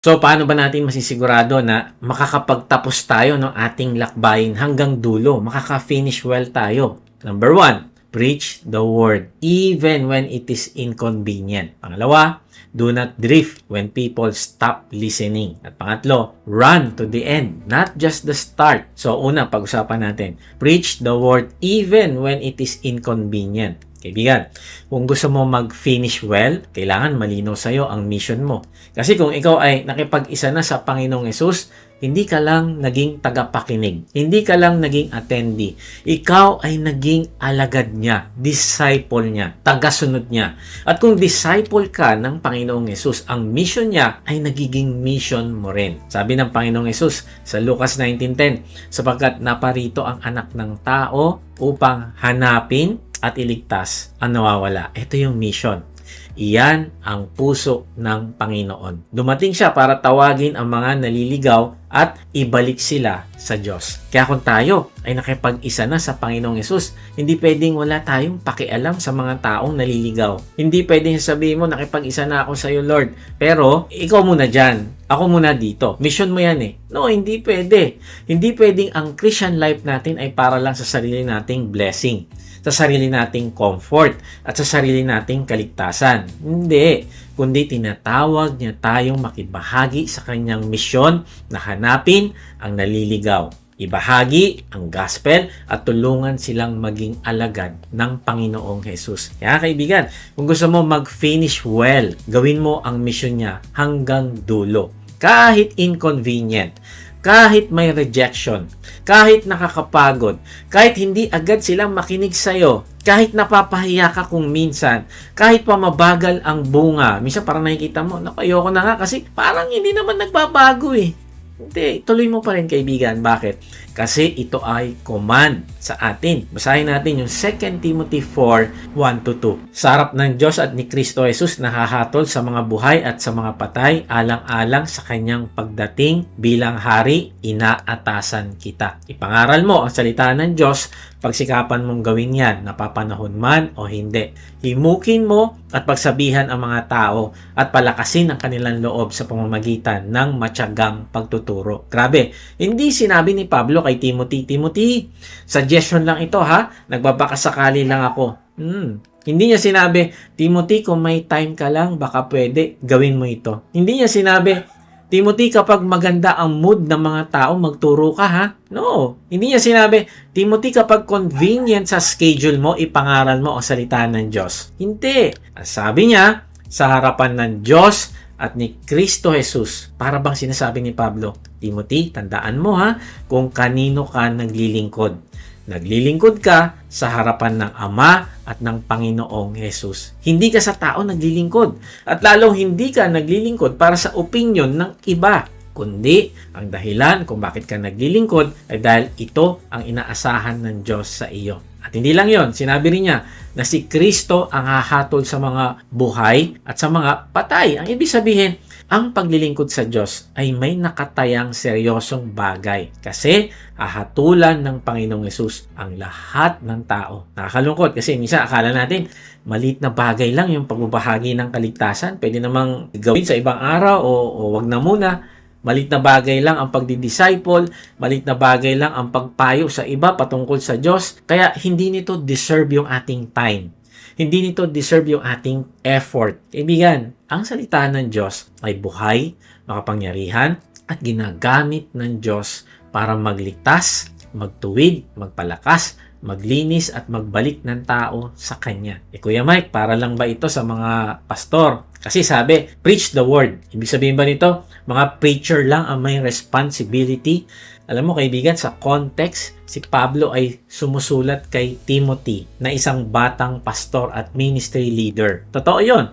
So, paano ba natin masisigurado na makakapagtapos tayo ng ating lakbayin hanggang dulo? Makaka-finish well tayo. Number one, preach the word even when it is inconvenient. Pangalawa, do not drift when people stop listening. At pangatlo, run to the end, not just the start. So, una, pag-usapan natin, preach the word even when it is inconvenient. Kaibigan, kung gusto mo mag-finish well, kailangan malinaw sa'yo ang mission mo. Kasi kung ikaw ay nakipag-isa na sa Panginoong Hesus, hindi ka lang naging tagapakinig. Hindi ka lang naging attendee. Ikaw ay naging alagad niya, disciple niya, tagasunod niya. At kung disciple ka ng Panginoong Hesus, ang mission niya ay nagiging mission mo rin. Sabi ng Panginoong Hesus sa Lucas 19:10, sapagkat naparito ang anak ng tao upang hanapin at iligtas ang nawawala. Ito yung mission. Iyan ang puso ng Panginoon. Dumating siya para tawagin ang mga naliligaw at ibalik sila sa Diyos. Kaya kung tayo ay nakipag-isa na sa Panginoong Hesus, hindi pwedeng wala tayong pakialam sa mga taong naliligaw. Hindi pwedeng sabihin mo, nakipag-isa na ako sa iyo, Lord. Pero, ikaw muna dyan. Ako muna dito. Mission mo yan eh. No, hindi pwede. Hindi pwedeng ang Christian life natin ay para lang sa sarili nating blessing, sa sarili nating comfort, at sa sarili nating kaligtasan. Hindi. Kundi tinatawag niya tayong makibahagi sa kanyang misyon na hanapin ang naliligaw, ibahagi ang gospel at tulungan silang maging alagad ng Panginoong Hesus. Kaya kaibigan, kung gusto mo mag-finish well, gawin mo ang misyon niya hanggang dulo. Kahit inconvenient, kahit may rejection, kahit nakakapagod, kahit hindi agad silang makinig sa'yo, kahit napapahiya ka kung minsan, kahit pa mabagal ang bunga. Minsan parang nakikita mo, ayoko na nga kasi parang hindi naman nagbabago eh. Hindi, tuloy mo pa rin kaibigan. Bakit? Kasi ito ay command sa atin. Basahin natin yung 2 Timothy 4, 1-2. Sa harap ng Diyos at ni Kristo Jesus, nahahatol sa mga buhay at sa mga patay, alang-alang sa kanyang pagdating bilang hari, inaatasan kita. Ipangaral mo ang salita ng Diyos, pagsikapan mong gawin yan, napapanahon man o hindi. Himukin mo at pagsabihan ang mga tao at palakasin ang kanilang loob sa pamamagitan ng matyagang pagtuturo. Grabe, hindi sinabi ni Pablo kay Timothy, suggestion lang ito ha, nagbabakasakali lang ako. Hindi niya sinabi, Timothy, kung may time ka lang, baka pwede, gawin mo ito. Hindi niya sinabi, Timothy, kapag maganda ang mood ng mga tao, magturo ka ha? No. Hindi niya sinabi, Timothy, kapag convenient sa schedule mo, ipangaral mo ang salita ng Diyos. Hindi. Ang sabi niya, sa harapan ng Diyos at ni Kristo Jesus, para bang sinasabi ni Pablo, Timothy, tandaan mo ha, kung kanino ka naglilingkod. Naglilingkod ka sa harapan ng Ama at ng Panginoong Jesus. Hindi ka sa tao naglilingkod. At lalong hindi ka naglilingkod para sa opinion ng iba. Kundi, ang dahilan kung bakit ka naglilingkod ay dahil ito ang inaasahan ng Diyos sa iyo. At hindi lang yon, sinabi rin niya na si Kristo ang hahatol sa mga buhay at sa mga patay. Ang ibig sabihin, ang paglilingkod sa Diyos ay may nakatayang seryosong bagay kasi hahatulan ng Panginoong Hesus ang lahat ng tao. Nakakalungkot kasi minsan akala natin maliit na bagay lang yung pagbabahagi ng kaligtasan. Pwede namang gawin sa ibang araw o wag na muna. Maliit na bagay lang ang pagdi-disciple, maliit na bagay lang ang pagpayo sa iba patungkol sa Diyos. Kaya hindi nito deserve yung ating time. Hindi nito deserve yung ating effort. Kaibigan, ang salita ng Diyos ay buhay, makapangyarihan, at ginagamit ng Diyos para magligtas, magtuwid, magpalakas, maglinis at magbalik ng tao sa Kanya. Kuya Mike, para lang ba ito sa mga pastor? Kasi sabi, preach the word. Ibig sabihin ba nito, mga preacher lang ang may responsibility? Alam mo kaibigan, sa context, si Pablo ay sumusulat kay Timothy na isang batang pastor at ministry leader. Totoo yon.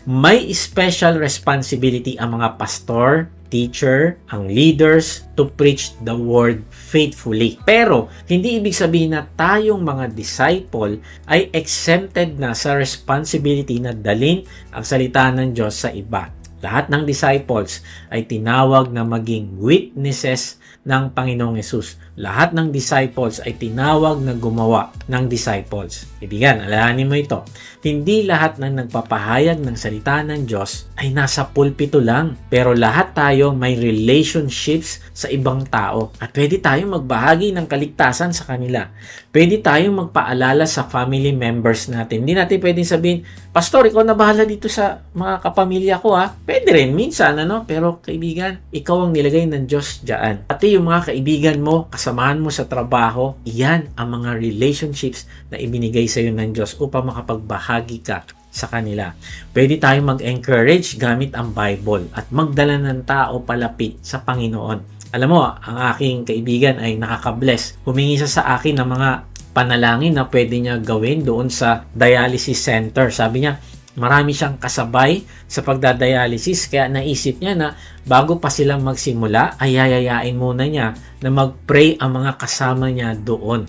May special responsibility ang mga pastor, teacher, ang leaders to preach the word faithfully. Pero, hindi ibig sabihin na tayong mga disciple ay exempted na sa responsibility na dalhin ang salita ng Diyos sa iba. Lahat ng disciples ay tinawag na maging witnesses ng Panginoong Yesus. Lahat ng disciples ay tinawag na gumawa ng disciples. Kaibigan, alalahanin mo ito. Hindi lahat ng nagpapahayag ng salita ng Diyos ay nasa pulpito lang. Pero lahat tayo may relationships sa ibang tao. At pwede tayong magbahagi ng kaligtasan sa kanila. Pwede tayong magpaalala sa family members natin. Hindi natin pwedeng sabihin, Pastor, ikaw na bahala dito sa mga kapamilya ko ha. Pwede rin, minsan pero kaibigan, ikaw ang nilagay ng Diyos dyan. Pati yung mga kaibigan mo, kasamahan mo sa trabaho, iyan ang mga relationships na ibinigay sa iyo ng Diyos upang makapagbahagi ka sa kanila. Pwede tayong mag-encourage gamit ang Bible at magdala ng tao palapit sa Panginoon. Alam mo, ang aking kaibigan ay nakaka-bless. Humingi siya sa akin ng mga panalangin na pwede niya gawin doon sa dialysis center. Sabi niya, marami siyang kasabay sa pagdadialysis, kaya naisip niya na bago pa silang magsimula, ay yayayain muna niya na mag-pray ang mga kasama niya doon.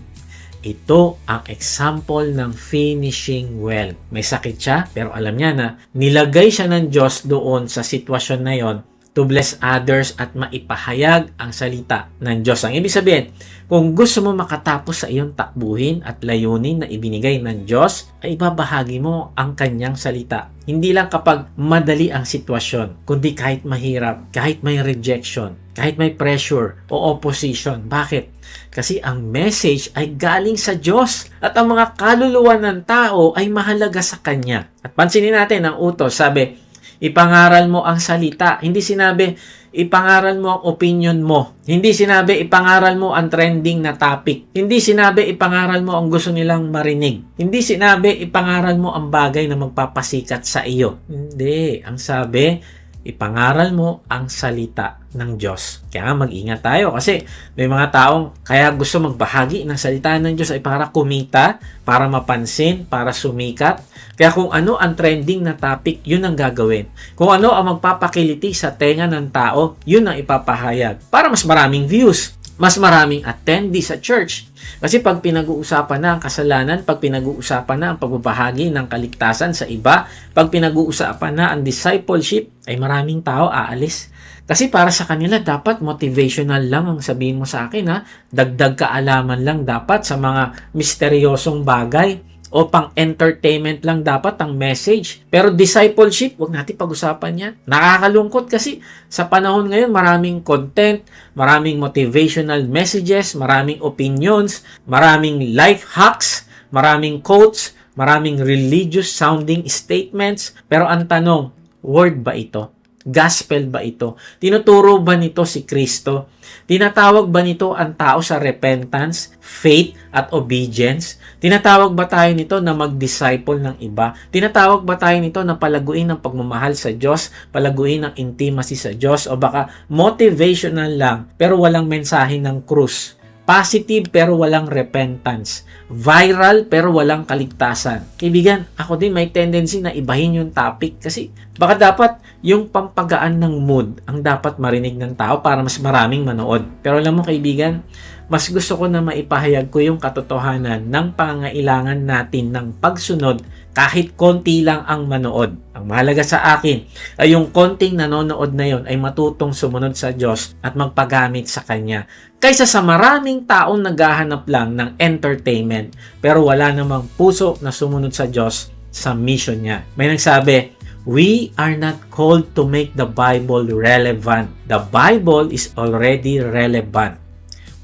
Ito ang example ng finishing well. May sakit siya, pero alam niya na nilagay siya ng Diyos doon sa sitwasyon na yon to bless others at maipahayag ang salita ng Diyos. Ang ibig sabihin, kung gusto mo makatapos sa iyong takbuhin at layunin na ibinigay ng Diyos, ay ibabahagi mo ang kanyang salita. Hindi lang kapag madali ang sitwasyon, kundi kahit mahirap, kahit may rejection, kahit may pressure o opposition. Bakit? Kasi ang message ay galing sa Diyos at ang mga kaluluwa ng tao ay mahalaga sa Kanya. At pansinin natin ang utos, sabi, ipangaral mo ang salita. Hindi sinabi, ipangaral mo ang opinion mo. Hindi sinabi, ipangaral mo ang trending na topic. Hindi sinabi, ipangaral mo ang gusto nilang marinig. Hindi sinabi, ipangaral mo ang bagay na magpapasikat sa iyo. Hindi. Ang sabi, ipangaral mo ang salita ng Diyos. Kaya mag-ingat tayo kasi may mga taong kaya gusto magbahagi ng salita ng Diyos ay para kumita, para mapansin, para sumikat. Kaya kung ano ang trending na topic, yun ang gagawin. Kung ano ang magpapakiliti sa tenga ng tao, yun ang ipapahayag. Para mas maraming views, mas maraming attendee sa church. Kasi pag pinag-uusapan na ang kasalanan, pag pinag-uusapan na ang pagbabahagi ng kaligtasan sa iba, pag pinag-uusapan na ang discipleship, ay maraming tao aalis. Kasi para sa kanila, dapat motivational lang ang sabihin mo sa akin ha. Dagdag kaalaman lang dapat sa mga misteryosong bagay. O pang-entertainment lang dapat ang message. Pero discipleship, wag natin pag-usapan yan. Nakakalungkot kasi sa panahon ngayon, maraming content, maraming motivational messages, maraming opinions, maraming life hacks, maraming quotes, maraming religious sounding statements. Pero ang tanong, word ba ito? Gospel ba ito? Tinuturo ba nito si Kristo? Tinatawag ba nito ang tao sa repentance, faith, at obedience? Tinatawag ba tayo nito na mag-disciple ng iba? Tinatawag ba tayo nito na palaguin ng pagmamahal sa Diyos, palaguin ng intimacy sa Diyos, o baka motivational lang pero walang mensahe ng krus? Positive pero walang repentance. Viral pero walang kaligtasan. Kaibigan, ako din may tendency na ibahin yung topic kasi baka dapat yung pampagaan ng mood ang dapat marinig ng tao para mas maraming manood. Pero alam mo kaibigan, mas gusto ko na maipahayag ko yung katotohanan ng pangangailangan natin ng pagsunod kahit konti lang ang manood. Ang mahalaga sa akin ay yung konting nanonood na yon ay matutong sumunod sa Diyos at magpagamit sa Kanya. Kaysa sa maraming taong naghahanap lang ng entertainment pero wala namang puso na sumunod sa Diyos sa mission niya. May nagsabi, we are not called to make the Bible relevant. The Bible is already relevant.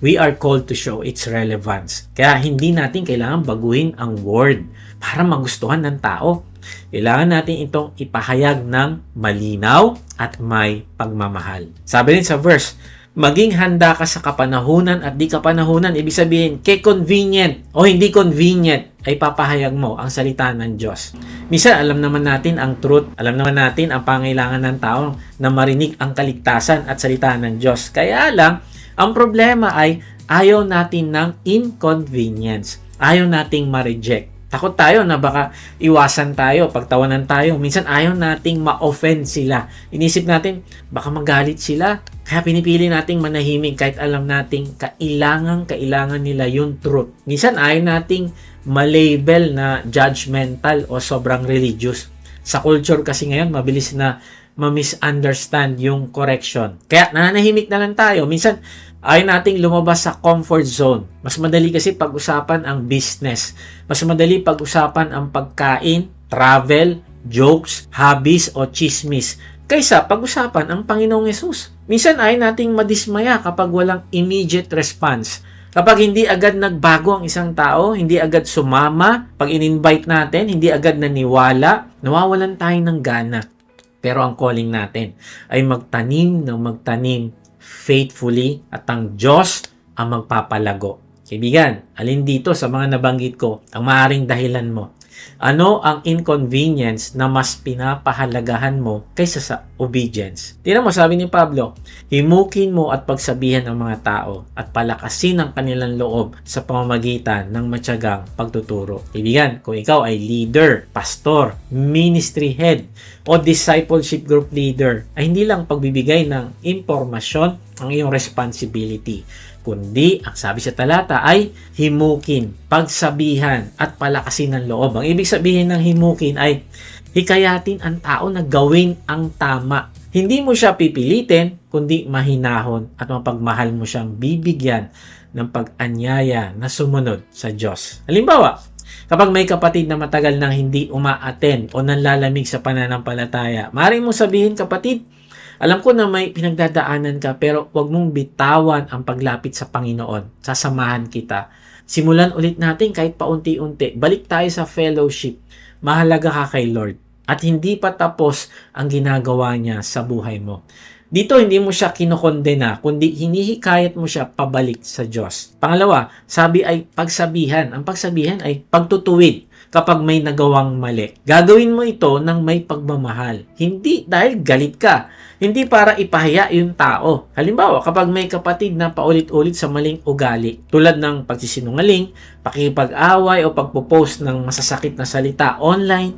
We are called to show its relevance. Kaya hindi natin kailangan baguhin ang word para magustuhan ng tao. Kailangan natin itong ipahayag ng malinaw at may pagmamahal. Sabi rin sa verse, maging handa ka sa kapanahunan at di kapanahunan. Ibig sabihin, convenient o hindi convenient ay papahayag mo ang salita ng Diyos. Minsan, alam naman natin ang truth. Alam naman natin ang pangailangan ng tao na marinig ang kaligtasan at salita ng Diyos. Kaya lang, ang problema ay ayaw natin ng inconvenience. Ayaw nating ma-reject. Takot tayo na baka iwasan tayo, pagtawanan tayo. Minsan ayaw nating ma-offend sila. Inisip natin, baka magalit sila. Kaya pinipili nating manahimik kahit alam nating kailangan nila yung truth. Minsan ayaw nating ma-label na judgmental o sobrang religious. Sa culture kasi ngayon, mabilis na ma-misunderstand yung correction. Kaya nananahimik na lang tayo. Minsan, ayaw nating lumabas sa comfort zone. Mas madali kasi pag-usapan ang business. Mas madali pag-usapan ang pagkain, travel, jokes, hobbies o chismis kaysa pag-usapan ang Panginoong Yesus. Minsan ay nating madismaya kapag walang immediate response. Kapag hindi agad nagbago ang isang tao, hindi agad sumama, pag in-invite natin, hindi agad naniwala, nawawalan tayo ng gana. Pero ang calling natin ay magtanim ng magtanim faithfully at ang Diyos ang magpapalago. Kaibigan, alin dito sa mga nabanggit ko ang maaaring dahilan mo? Ano ang inconvenience na mas pinapahalagahan mo kaysa sa obedience? Tingnan mo, sabi ni Pablo, himukin mo at pagsabihan ang mga tao at palakasin ang kanilang loob sa pamamagitan ng matyagang pagtuturo. Kaibigan, kung ikaw ay leader, pastor, ministry head, o discipleship group leader, ay hindi lang pagbibigay ng impormasyon ang iyong responsibility, kundi ang sabi sa talata ay himukin, pagsabihan at palakasin ng loob. Ang ibig sabihin ng himukin ay hikayatin ang tao na gawin ang tama. Hindi mo siya pipilitin, kundi mahinahon at mapagmahal mo siyang bibigyan ng pag-anyaya na sumunod sa Diyos. Halimbawa, kapag may kapatid na matagal nang hindi uma-attend o nanlalamig sa pananampalataya, maaaring mong sabihin, kapatid, alam ko na may pinagdadaanan ka pero huwag mong bitawan ang paglapit sa Panginoon. Sasamahan kita. Simulan ulit natin kahit paunti-unti. Balik tayo sa fellowship. Mahalaga ka kay Lord. At hindi pa tapos ang ginagawa niya sa buhay mo. Dito hindi mo siya kinokondena, kundi hinihikayat mo siya pabalik sa Diyos. Pangalawa, sabi ay pagsabihan. Ang pagsabihan ay pagtutuwid kapag may nagawang mali. Gagawin mo ito ng may pagmamahal. Hindi dahil galit ka. Hindi para ipahiya yung tao. Halimbawa, kapag may kapatid na paulit-ulit sa maling ugali, tulad ng pagsisinungaling, pakikipag-away o pagpo-post ng masasakit na salita online,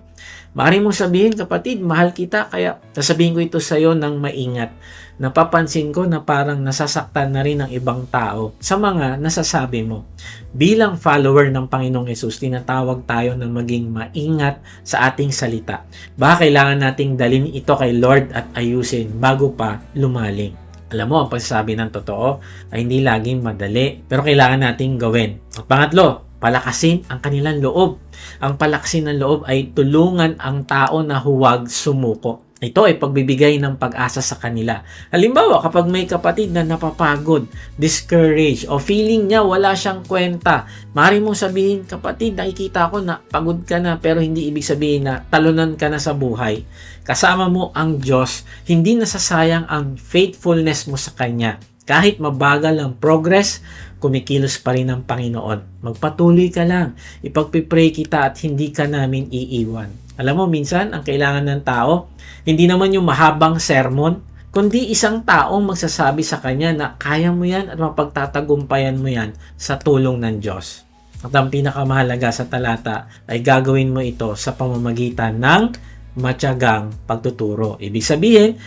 maaari mong sabihin, kapatid, mahal kita, kaya sasabihin ko ito sa iyo ng maingat. Napapansin ko na parang nasasaktan na rin ng ibang tao sa mga nasasabi mo. Bilang follower ng Panginoong Yesus, tinatawag tayo na maging maingat sa ating salita. Baka kailangan nating dalhin ito kay Lord at ayusin bago pa lumalim. Alam mo, ang pagsasabi ng totoo ay hindi laging madali, pero kailangan nating gawin. At pangatlo, palakasin ang kanilang loob. Ang palakasin ng loob ay tulungan ang tao na huwag sumuko. Ito ay pagbibigay ng pag-asa sa kanila. Halimbawa, kapag may kapatid na napapagod, discouraged, o feeling niya wala siyang kwenta, maaari mong sabihin, kapatid, nakikita ko na pagod ka na, pero hindi ibig sabihin na talunan ka na sa buhay. Kasama mo ang Diyos, hindi nasasayang ang faithfulness mo sa Kanya. Kahit mabagal ang progress, kumikilos pa rin ang Panginoon. Magpatuloy ka lang. Ipagpipray kita at hindi ka namin iiwan. Alam mo, minsan, ang kailangan ng tao, hindi naman yung mahabang sermon, kundi isang taong magsasabi sa kanya na kaya mo yan at mapagtatagumpayan mo yan sa tulong ng Diyos. At ang pinakamahalaga sa talata ay gagawin mo ito sa pamamagitan ng matyagang pagtuturo. Ibig sabihin,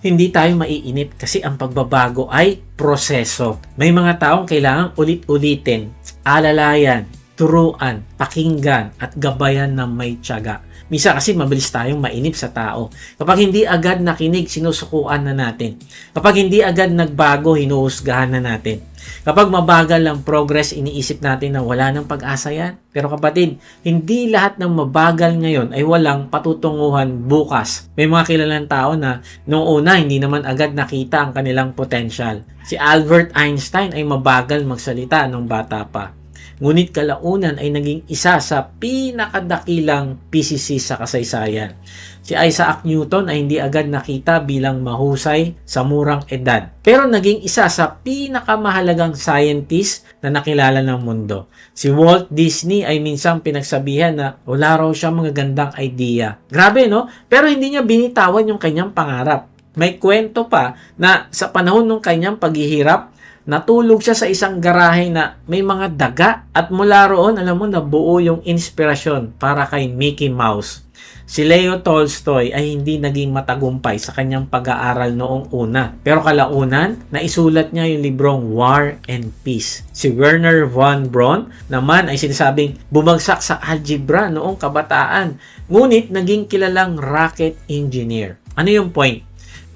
hindi tayo maiinip kasi ang pagbabago ay proseso. May mga taong kailangang ulit-ulitin, alalayan, turuan, pakinggan at gabayan ng may tiyaga. Misa kasi mabilis tayong mainip sa tao. Kapag hindi agad nakinig, sinusukuan na natin. Kapag hindi agad nagbago, hinuhusgahan na natin. Kapag mabagal ang progress, iniisip natin na wala ng pag-asa yan. Pero kapatid, hindi lahat ng mabagal ngayon ay walang patutunguhan bukas. May mga kilalang tao na noong una hindi naman agad nakita ang kanilang potential. Si Albert Einstein ay mabagal magsalita nung bata pa. Ngunit kalaunan ay naging isa sa pinakadakilang PCC sa kasaysayan. Si Isaac Newton ay hindi agad nakita bilang mahusay sa murang edad. Pero naging isa sa pinakamahalagang scientist na nakilala ng mundo. Si Walt Disney ay minsang pinagsabihan na wala raw siya mga gandang idea. Grabe, no? Pero hindi niya binitawan yung kanyang pangarap. May kwento pa na sa panahon ng kanyang paghihirap, natulog siya sa isang garahe na may mga daga at mula roon, alam mo, nabuo yung inspirasyon para kay Mickey Mouse. Si Leo Tolstoy ay hindi naging matagumpay sa kanyang pag-aaral noong una. Pero kalaunan, naisulat niya yung librong War and Peace. Si Wernher von Braun naman ay sinasabing bumagsak sa algebra noong kabataan. Ngunit naging kilalang rocket engineer. Ano yung point?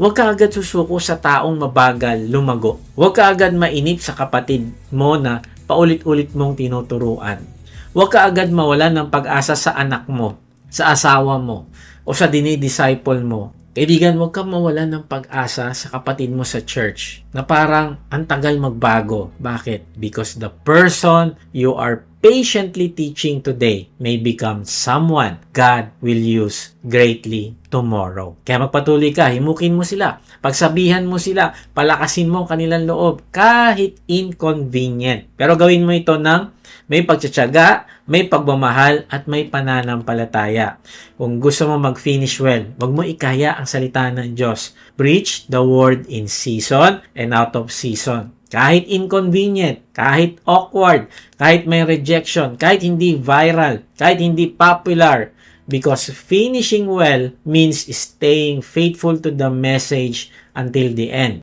Huwag ka agad susuko sa taong mabagal lumago. Huwag ka agad mainip sa kapatid mo na paulit-ulit mong tinuturuan. Huwag ka agad mawalan ng pag-asa sa anak mo, sa asawa mo, o sa dinidisciple mo. Kaibigan, huwag kang mawalan ng pag-asa sa kapatid mo sa church na parang ang tagal magbago. Bakit? Because the person you are patiently teaching today may become someone God will use greatly tomorrow. Kaya magpatuloy ka, himukin mo sila, pagsabihan mo sila, palakasin mo ang kanilang loob kahit inconvenient. Pero gawin mo ito ng may pagtsatsaga, may pagmamahal, at may pananampalataya. Kung gusto mo mag-finish well, wag mo ikaya ang salita ng Diyos. Preach the word in season and out of season. Kahit inconvenient, kahit awkward, kahit may rejection, kahit hindi viral, kahit hindi popular, because finishing well means staying faithful to the message until the end.